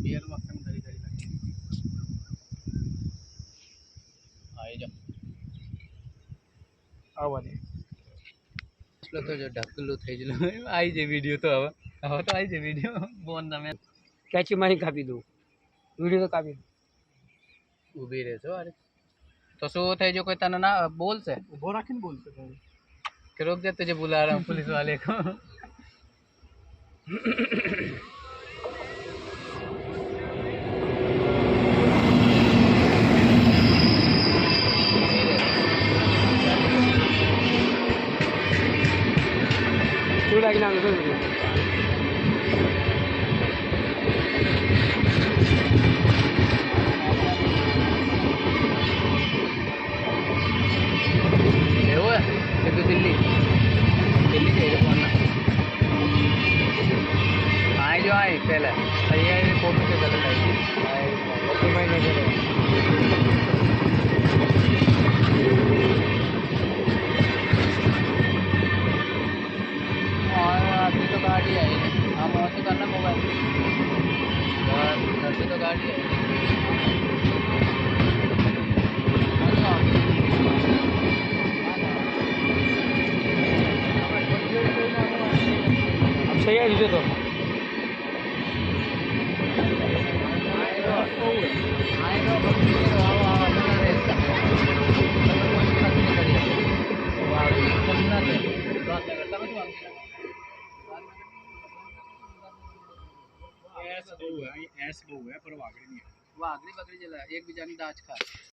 beer वक्त में घरी घरी लगे आई जाओ आवा दे એટલે તો જો ઢકલું થઈ ગયું આવી જાય વિડિયો તો હવે તો આવી જાય વિડિયો બોન તમે कैची माही कापी दो वीडियो तो कापी ઊભી રહેજો અરે तो શું થઈ જો કોઈ તને ના બોલશે ઊભો રાખીને બોલશે કે રોક દે तुझे बुला रहा हूँ पुलिस वाले को तू लगी नाम तो वीडियो એવું હે કે તું દિલ્હી દિલ્હી જઈ રહ્યો ફોન आई जो आई पहले ये फोटो से गलत आई तो मैं नहीं करे और अभी तो गाड़ी आई है हम और से करना मोबाइल घर से तो गाड़ी आई अब सही है वीडियो तो વાઘરી બકરી ચલા એક બીજાની દાજ ખા